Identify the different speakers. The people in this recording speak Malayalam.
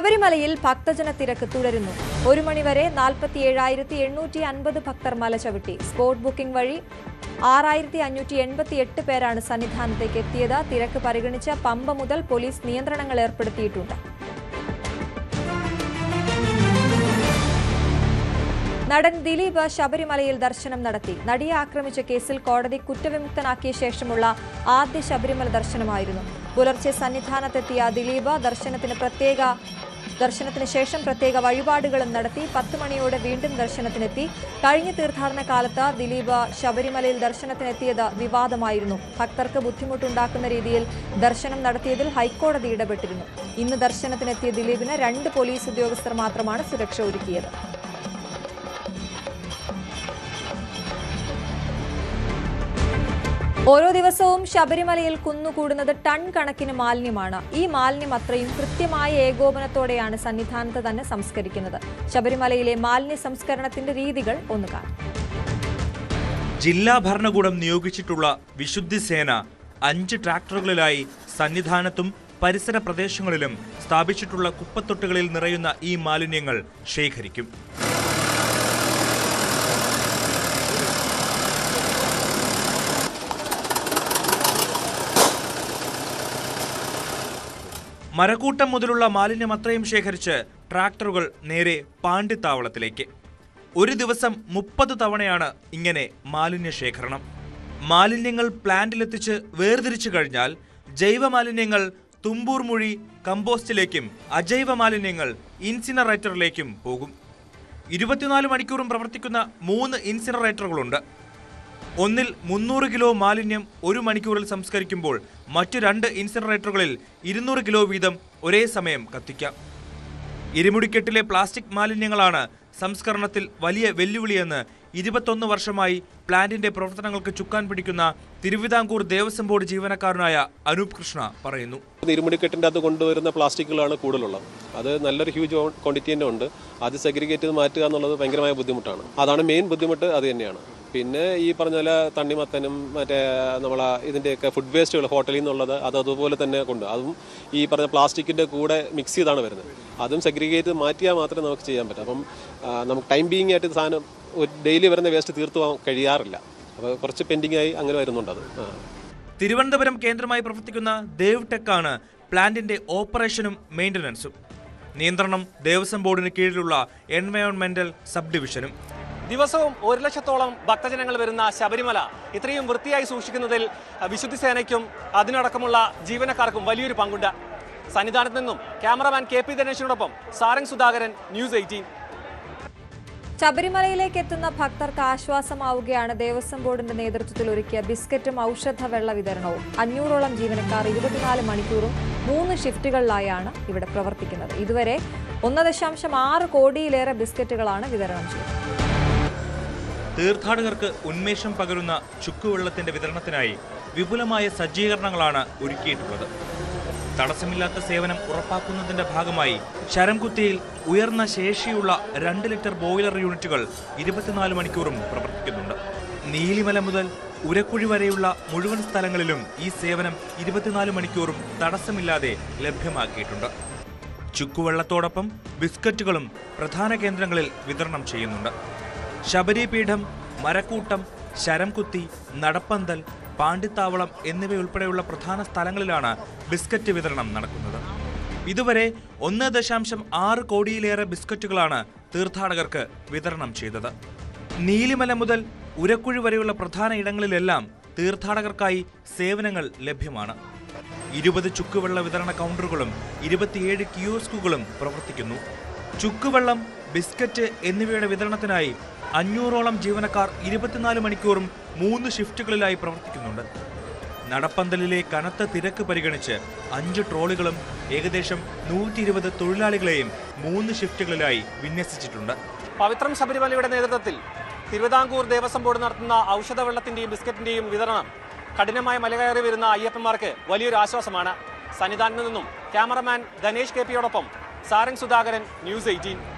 Speaker 1: ശബരിമലയിൽ ഭക്തജന തിരക്ക് തുടരുന്നു. 1 മണിവരെ 47,850 ഭക്തർ മല ചവിട്ടി. സ്പോട്ട് ബുക്കിംഗ് വഴി 6,588 പേരാണ് സന്നിധാനത്തേക്ക് എത്തിയത്. തിരക്ക് പരിഗണിച്ച് പമ്പ മുതൽ പോലീസ് നിയന്ത്രണങ്ങൾ ഏർപ്പെടുത്തിയിട്ടുണ്ട്. നടൻ ദിലീപ് ശബരിമലയിൽ ദർശനം നടത്തി. നടിയെ ആക്രമിച്ച കേസിൽ കോടതി കുറ്റവിമുക്തനാക്കിയ ശേഷമുള്ള ആദ്യ ശബരിമല ദർശനമായിരുന്നു. പുലർച്ചെ സന്നിധാനത്തെത്തിയ ദിലീപ് ദർശനത്തിന് ശേഷം പ്രത്യേക വഴിപാടുകളും നടത്തി. 10 മണിയോടെ വീണ്ടും ദർശനത്തിനെത്തി. കഴിഞ്ഞ തീർത്ഥാടന കാലത്ത് ദിലീപ് ശബരിമലയിൽ ദർശനത്തിനെത്തിയത് വിവാദമായിരുന്നു. ഭക്തർക്ക് ബുദ്ധിമുട്ടുണ്ടാക്കുന്ന രീതിയിൽ ദർശനം നടത്തിയതിൽ ഹൈക്കോടതി ഇടപെട്ടിരുന്നു. ഇന്ന് ദർശനത്തിനെത്തിയ ദിലീപിന് 2 പോലീസ് ഉദ്യോഗസ്ഥർ മാത്രമാണ് സുരക്ഷ ഒരുക്കിയത്. ഓരോ ദിവസവും ശബരിമലയിൽ കുന്നുകൂടുന്നത് ടൺ കണക്കിന് മാലിന്യമാണ്. ഈ മാലിന്യം അത്രയും കൃത്യമായ ഏകോപനത്തോടെയാണ് സന്നിധാനത്ത് തന്നെ സംസ്കരിക്കുന്നത്. ശബരിമലയിലെ മാലിന്യ സംസ്കരണത്തിന്റെ രീതികൾ ഒന്ന് കാണാം.
Speaker 2: ജില്ലാ ഭരണകൂടം നിയോഗിച്ചിട്ടുള്ള വിശുദ്ധി സേന 5 ട്രാക്ടറുകളിലായി സന്നിധാനത്തും പരിസര പ്രദേശങ്ങളിലും സ്ഥാപിച്ചിട്ടുള്ള കുപ്പത്തൊട്ടുകളിൽ നിറയുന്ന ഈ മാലിന്യങ്ങൾ ശേഖരിക്കും. മരക്കൂട്ടം മുതലുള്ള മാലിന്യം അത്രയും ശേഖരിച്ച് ട്രാക്ടറുകൾ നേരെ പാണ്ടിത്താവളത്തിലേക്ക്. ഒരു ദിവസം 30 തവണയാണ് ഇങ്ങനെ മാലിന്യ ശേഖരണം. മാലിന്യങ്ങൾ പ്ലാന്റിലെത്തിച്ച് വേർതിരിച്ചു കഴിഞ്ഞാൽ ജൈവ മാലിന്യങ്ങൾ തുമ്പൂർ മുഴി കമ്പോസ്റ്റിലേക്കും അജൈവ മാലിന്യങ്ങൾ ഇൻസിനറേറ്ററിലേക്കും പോകും. 24 മണിക്കൂറും പ്രവർത്തിക്കുന്ന 3 ഇൻസിനറേറ്ററുകളുണ്ട്. ഒന്നിൽ 300 കിലോ മാലിന്യം 1 മണിക്കൂറിൽ സംസ്കരിക്കുമ്പോൾ മറ്റു 2 ഇൻസിനറേറ്ററുകളിൽ 200 കിലോ വീതം ഒരേ സമയം കത്തിക്കാം. ഇരുമുടിക്കെട്ടിലെ പ്ലാസ്റ്റിക് മാലിന്യങ്ങളാണ് സംസ്കരണത്തിൽ വലിയ വെല്ലുവിളിയെന്ന് 21 വർഷമായി പ്ലാന്റിന്റെ പ്രവർത്തനങ്ങൾക്ക് ചുക്കാൻ പിടിക്കുന്ന തിരുവിതാംകൂർ ദേവസ്വം ബോർഡ് ജീവനക്കാരനായ അനൂപ് കൃഷ്ണ പറയുന്നു.
Speaker 3: ഇരുമുടിക്കെട്ടിൻ്റെ അകത്ത് കൊണ്ടുവരുന്ന പ്ലാസ്റ്റിക്കുകളാണ് കൂടുതലുള്ളത്. അത് നല്ലൊരു ഹ്യൂജ് ക്വാണ്ടിറ്റി തന്നെ ഉണ്ട്. അത് സെഗ്രിഗേറ്റ് ചെയ്ത് മാറ്റുക എന്നുള്ളത് ഭയങ്കരമായ ബുദ്ധിമുട്ടാണ്. അതാണ് മെയിൻ ബുദ്ധിമുട്ട്, അത് തന്നെയാണ്. പിന്നെ ഈ പറഞ്ഞ പോലെ തണ്ണിമത്തനും മറ്റേ ഇതിൻ്റെയൊക്കെ ഫുഡ് വേസ്റ്റുകൾ ഹോട്ടലിൽ നിന്നുള്ളത് അതുപോലെ തന്നെ അതും ഈ പറഞ്ഞ പ്ലാസ്റ്റിക്കിൻ്റെ കൂടെ മിക്സ് ചെയ്താണ് വരുന്നത്. അതും സെഗ്രിഗേറ്റ് മാറ്റിയാൽ മാത്രമേ നമുക്ക് ചെയ്യാൻ പറ്റൂ. അപ്പം നമുക്ക് ടൈം ബീയിങ് ആയിട്ട് സാധനം ഡെയിലി വരുന്ന വേസ്റ്റ് തീർത്തു പോകാൻ കഴിയാറില്ല. അപ്പോൾ കുറച്ച് പെൻഡിങ് ആയി അങ്ങനെ വരുന്നുണ്ട്. അത്
Speaker 2: തിരുവനന്തപുരം കേന്ദ്രമായി പ്രവർത്തിക്കുന്ന ദേവ് ടെക്കാണ് പ്ലാന്റിന്റെ ഓപ്പറേഷനും മെയിൻ്റനൻസും. നിയന്ത്രണം ദേവസ്വം ബോർഡിന് കീഴിലുള്ള എൻവയോൺമെന്റൽ സബ് ഡിവിഷനും.
Speaker 4: ദിവസവും 1 ലക്ഷത്തോളം ഭക്തജനങ്ങൾ വരുന്ന ശബരിമല ഇത്രയും വൃത്തിയായി സൂക്ഷിക്കുന്നതിൽ വിശുദ്ധി സേനയ്ക്കും അതിനടക്കമുള്ള ജീവനക്കാർക്കും വലിയൊരു പങ്കുണ്ട്. സന്നിധാനത്ത് നിന്നും ക്യാമറമാൻ KP ദിനേശിനോടൊപ്പം സാരംഗ് സുധാകരൻ, ന്യൂസ് 18.
Speaker 1: ശബരിമലയിലേക്ക് എത്തുന്ന ഭക്തർക്ക് ആശ്വാസമാവുകയാണ് ദേവസ്വം ബോർഡിന്റെ നേതൃത്വത്തിൽ ഒരുക്കിയ ബിസ്ക്കറ്റും ഔഷധ വെള്ള വിതരണവും. 500ഓളം ജീവനക്കാർ 24 മണിക്കൂറും 3 ഷിഫ്റ്റുകളിലായാണ് ഇവിടെ പ്രവർത്തിക്കുന്നത്. ഇതുവരെ 1.6 കോടിയിലേറെ ബിസ്ക്കറ്റുകളാണ് വിതരണം ചെയ്തത്.
Speaker 2: തീർത്ഥാടകർക്ക് ഉന്മേഷം പകരുന്ന ചുക്കുവെള്ളത്തിന്റെ വിതരണത്തിനായി വിപുലമായ സജ്ജീകരണങ്ങളാണ് ഒരുക്കിയിട്ടുള്ളത്. തടസ്സമില്ലാത്ത സേവനം ഉറപ്പാക്കുന്നതിന്റെ ഭാഗമായി ശരംകുത്തിയിൽ ഉയർന്ന ശേഷിയുള്ള 2 ലിറ്റർ ബോയിലർ യൂണിറ്റുകൾ 24 മണിക്കൂറും പ്രവർത്തിക്കുന്നുണ്ട്. നീലിമല മുതൽ ഉരക്കുഴി വരെയുള്ള മുഴുവൻ സ്ഥലങ്ങളിലും ഈ സേവനം 24 മണിക്കൂറും തടസ്സമില്ലാതെ ലഭ്യമാക്കിയിട്ടുണ്ട്. ചുക്കുവെള്ളത്തോടൊപ്പം ബിസ്ക്കറ്റുകളും പ്രധാന കേന്ദ്രങ്ങളിൽ വിതരണം ചെയ്യുന്നുണ്ട്. ശബരിപീഠം, മരക്കൂട്ടം, ശരംകുത്തി, നടപ്പന്തൽ, പാണ്ടിത്താവളം എന്നിവയുൾപ്പെടെയുള്ള പ്രധാന സ്ഥലങ്ങളിലാണ് ബിസ്ക്കറ്റ് വിതരണം നടക്കുന്നത്. ഇതുവരെ 1.6 കോടിയിലേറെ ബിസ്ക്കറ്റുകളാണ് തീർത്ഥാടകർക്ക് വിതരണം ചെയ്തത്. നീലിമല മുതൽ ഉരക്കുഴി വരെയുള്ള പ്രധാന ഇടങ്ങളിലെല്ലാം തീർത്ഥാടകർക്കായി സേവനങ്ങൾ ലഭ്യമാണ്. 20 ചുക്കുവെള്ള വിതരണ കൗണ്ടറുകളും 27 കിയോസ്കുകളും പ്രവർത്തിക്കുന്നു. ചുക്കുവെള്ളം, ബിസ്ക്കറ്റ് എന്നിവയുടെ വിതരണത്തിനായി 500ഓളം ജീവനക്കാർ 24 മണിക്കൂറും 3 ഷിഫ്റ്റുകളിലായി പ്രവർത്തിക്കുന്നുണ്ട്. നടപ്പന്തലിലെ കനത്ത തിരക്ക് പരിഗണിച്ച് 5 ട്രോളികളും ഏകദേശം 120 തൊഴിലാളികളെയും 3 ഷിഫ്റ്റുകളിലായി വിന്യസിച്ചിട്ടുണ്ട്.
Speaker 4: പവിത്രം ശബരിമലയുടെ നേതൃത്വത്തിൽ തിരുവിതാംകൂർ ദേവസ്വം ബോർഡ് നടത്തുന്ന ഔഷധ വെള്ളത്തിന്റെയും ബിസ്ക്കറ്റിന്റെയും വിതരണം കഠിനമായ മലകയറി വരുന്ന അയ്യപ്പന്മാർക്ക് വലിയൊരു ആശ്വാസമാണ്. സന്നിധാനത്ത് നിന്നും ക്യാമറമാൻ ധനേഷ് KP യോടൊപ്പം സാരംഗ് സുധാകരൻ, ന്യൂസ് 18.